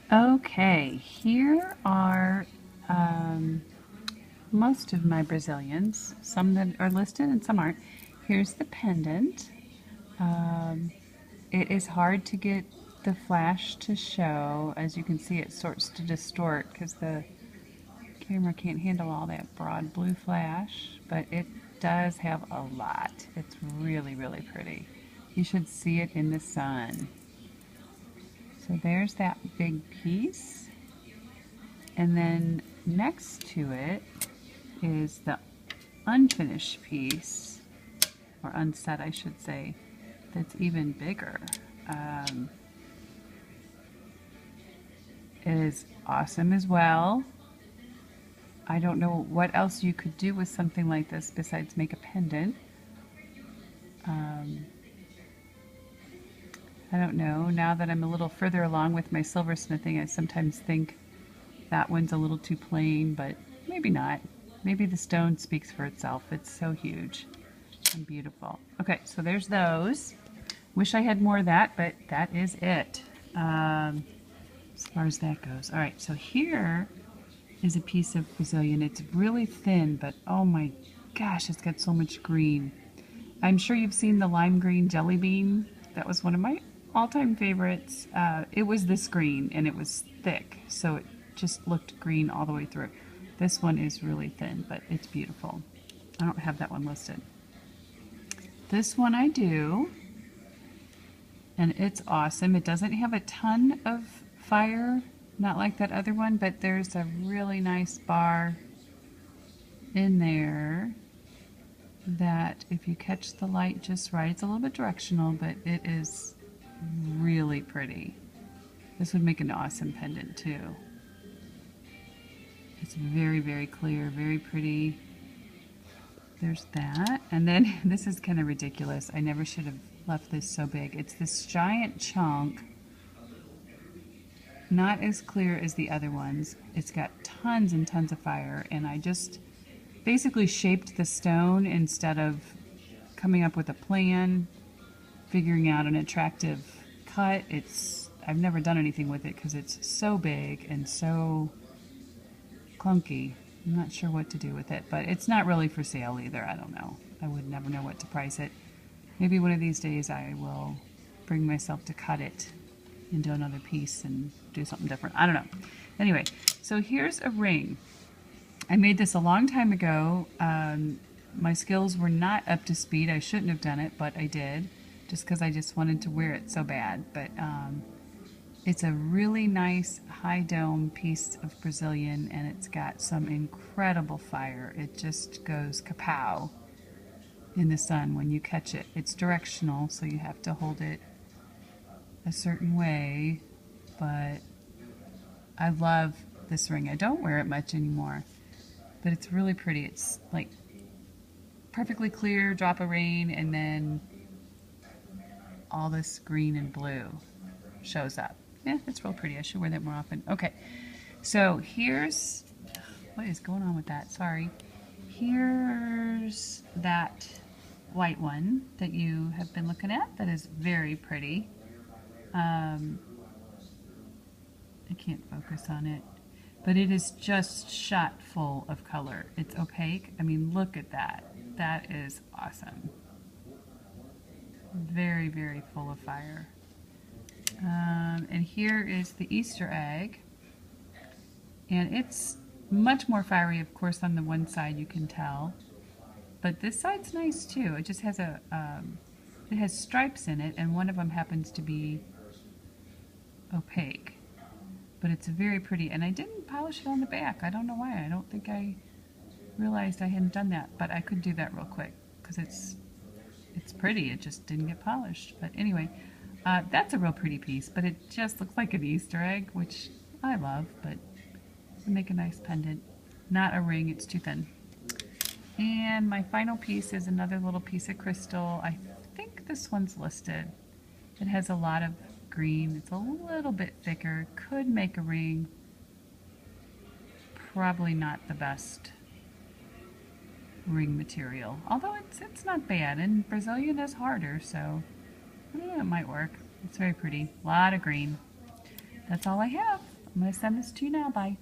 Okay, here are most of my Brazilians, some that are listed and some aren't. Here's the pendant. Um, it is hard to get the flash to show. As you can see, it starts to distort because the camera can't handle all that broad blue flash, but it does have a lot. It's really, really pretty. You should see it in the sun. So there's that big piece. And then next to it is the unfinished piece, or unset I should say, that's even bigger. Um, it is awesome as well. I don't know what else you could do with something like this besides make a pendant. I don't know. Now that I'm a little further along with my silversmithing, I sometimes think that one's a little too plain, but maybe not. Maybe the stone speaks for itself. It's so huge and beautiful. Okay, so there's those. Wish I had more of that, but that is it as far as that goes. All right, so here is a piece of Brazilian. It's really thin, but oh my gosh, it's got so much green. I'm sure you've seen the lime green jelly bean. That was one of my all-time favorites. It was this green, and it was thick, so it just looked green all the way through. This one is really thin, but it's beautiful. I don't have that one listed. This one I do, and it's awesome. It doesn't have a ton of fire, not like that other one, but there's a really nice bar in there that if you catch the light just right, it's a little bit directional, but it is really pretty. This would make an awesome pendant too. It's very, very clear, very pretty. There's that. And then this is kind of ridiculous. I never should have left this so big. It's this giant chunk, not as clear as the other ones. It's got tons and tons of fire, and I just basically shaped the stone instead of coming up with a plan, figuring out an attractive cut. I've never done anything with it because it's so big and so clunky. I'm not sure what to do with it, but it's not really for sale either. I don't know. I would never know what to price it. Maybe one of these days I will bring myself to cut it into another piece and do something different. I don't know. Anyway, so here's a ring. I made this a long time ago. My skills were not up to speed. I shouldn't have done it, but I did, just because I just wanted to wear it so bad. But it's a really nice high dome piece of Brazilian, and it's got some incredible fire. It just goes kapow in the sun when you catch it. It's directional, so you have to hold it a certain way, but I love this ring. I don't wear it much anymore, but it's really pretty. It's like perfectly clear, drop of rain, and then all this green and blue shows up. Yeah, it's real pretty. I should wear that more often. Okay, so here's, what is going on with that? Sorry. Here's that white one that you have been looking at that is very pretty. I can't focus on it, but it is just shot full of color. It's opaque. I mean, look at that. That is awesome. Very, very full of fire. And here is the Easter egg, and it's much more fiery, of course, on the one side, you can tell, but this side's nice too. It just has it has stripes in it, and one of them happens to be opaque, but it's very pretty. And I didn't polish it on the back. I don't know why. I don't think I realized I hadn't done that, but I could do that real quick because it's pretty. It just didn't get polished. But anyway, that's a real pretty piece, but it just looks like an Easter egg, which I love, but would make a nice pendant. Not a ring, it's too thin. And my final piece is another little piece of crystal. I think this one's listed. It has a lot of green. It's a little bit thicker. Could make a ring. Probably not the best ring material, although it's not bad, and Brazilian is harder, so I don't know, it might work. It's very pretty. A lot of green. That's all I have. I'm going to send this to you now. Bye.